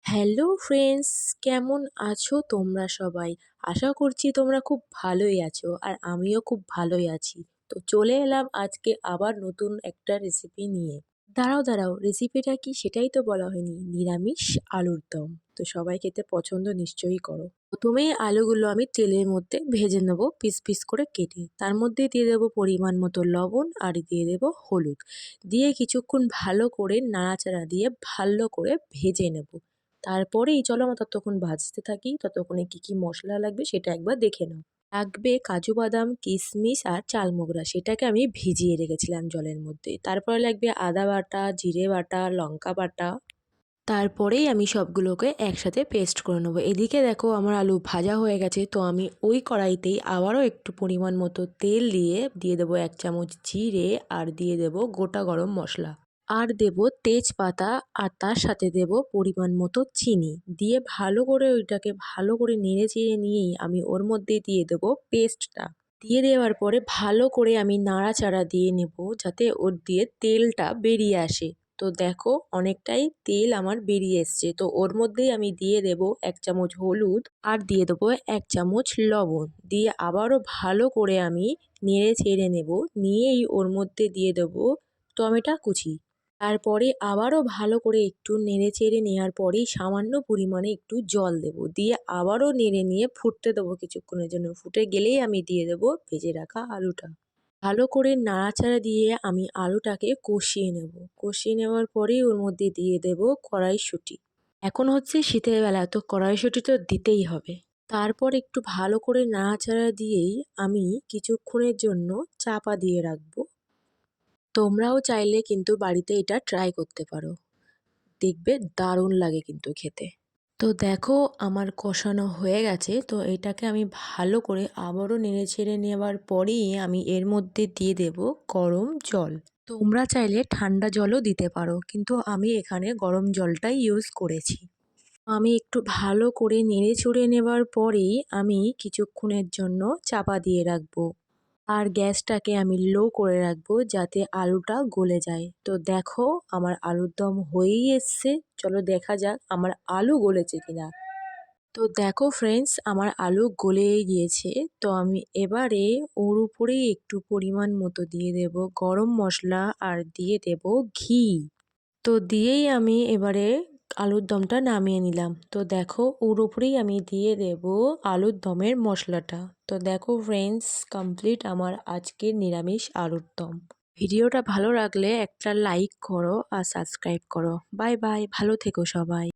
Hello friends, কেমন আছো তোমরা সবাই? আশা করছি তোমরা খুব ভালোই আছো আর আমিও খুব ভালোই আছি। তো চলে এলাম আজকে আবার নতুন একটা রেসিপি নিয়ে। দাঁড়াও রেসিপিটা কি সেটাই তো বলা হয়নি। নিরামিষ আলুর দম। তো সবাই খেতে পছন্দ নিশ্চয়ই করো। প্রথমেই আলুগুলো আমি তেলের মধ্যে ভেজে নেব পিস পিস করে কেটে। তার মধ্যে দিয়ে দেবো পরিমাণ মতো লবণ আর দিয়ে দেবো হলুদ। দিয়ে কিছুক্ষণ ভালো করে নাড়াচাড়া দিয়ে ভালো করে ভেজে নেব। তারপরেই চলো আমরা ততক্ষণ ভাজতে থাকি। ততক্ষণে কি কি মশলা লাগবে সেটা একবার দেখে নাও। লাগবে কাজু বাদাম, কিশমিশ আর চালমগরা, সেটাকে আমি ভিজিয়ে রেখেছিলাম জলের মধ্যে। তারপরে লাগবে আদা বাটা, জিরে বাটা, লঙ্কা বাটা। তারপরেই আমি সবগুলোকে একসাথে পেস্ট করে নেবো। এদিকে দেখো আমার আলু ভাজা হয়ে গেছে, তো আমি ওই কড়াইতেই আবারও একটু পরিমাণ মতো তেল দিয়ে দেবো 1 চামচ জিরে আর দিয়ে দেবো গোটা গরম মশলা। আর দেব তেজপাতা আর তার সাথে দেব পরিমাণ মতো চিনি। দিয়ে ভালো করে ওইটাকে ভালো করে নেড়ে চেড়ে নিয়েই আমি ওর মধ্যে দিয়ে দেবো পেস্টটা। দিয়ে দেওয়ার পরে ভালো করে আমি নাড়াচাড়া দিয়ে নেব যাতে ওর দিয়ে তেলটা বেরিয়ে আসে। তো দেখো অনেকটাই তেল আমার বেরিয়ে এসছে। তো ওর মধ্যেই আমি দিয়ে দেব 1 চামচ হলুদ আর দিয়ে দেবো 1 চামচ লবণ। দিয়ে আবারও ভালো করে আমি নেড়ে চেড়ে নেব। নিয়েই ওর মধ্যে দিয়ে দেবো টমেটো কুচি। তারপরে আবারও ভালো করে একটু নেড়েচেড়ে নেওয়ার পরেই সামান্য পরিমাণে একটু জল দেব। দিয়ে আবারও নেড়ে নিয়ে ফুটতে দেবো কিছুক্ষণের জন্য। ফুটে গেলেই আমি দিয়ে দেবো ভেজে রাখা আলুটা। ভালো করে নাড়াচাড়া দিয়ে আমি আলুটাকে কষিয়ে নেব। কষিয়ে নেওয়ার পরেই ওর মধ্যে দিয়ে দেব কড়াইশুঁটি। এখন হচ্ছে শীতের বেলা, তো কড়াইশুঁটি তো দিতেই হবে। তারপর একটু ভালো করে নাড়াচাড়া দিয়েই আমি কিছুক্ষণের জন্য চাপা দিয়ে রাখবো। তোমরাও চাইলে কিন্তু বাড়িতে এটা ট্রাই করতে পারো। দেখবে দারুণ লাগে কিন্তু খেতে। তো দেখো আমার কষানো হয়ে গেছে, তো এটাকে আমি ভালো করে আবারও নেড়েচেড়ে নেওয়ার পরেই আমি এর মধ্যে দিয়ে দেব গরম জল। তোমরা চাইলে ঠান্ডা জলও দিতে পারো, কিন্তু আমি এখানে গরম জলটাই ইউজ করেছি। আমি একটু ভালো করে নেড়েচেড়ে নেওয়ার পরেই আমি কিছুক্ষণের জন্য চাপা দিয়ে রাখবো। আর গ্যাসটাকে আমি লো করে রাখবো যাতে আলুটা গলে যায়। তো দেখো আমার আলুর দম হয়েই এসছে। চলো দেখা যাক আমার আলু গলেছে কিনা। তো দেখো ফ্রেন্ডস, আমার আলু গলে গিয়েছে। তো আমি এবারে ওর উপরেই একটু পরিমাণ মতো দিয়ে দেব গরম মশলা আর দিয়ে দেব ঘি। তো দিয়েই আমি এবারে আলুর দমটা নামিয়ে নিলাম। তো দেখো ওর উপরেই আমি দিয়ে দেব আলুর দমের মশলাটা। তো দেখো ফ্রেন্ডস, কমপ্লিট আমার আজকের নিরামিষ আলুর দম। ভিডিওটা ভালো লাগলে একটা লাইক করো আর সাবস্ক্রাইব করো। বাই বাই, ভালো থেকো সবাই।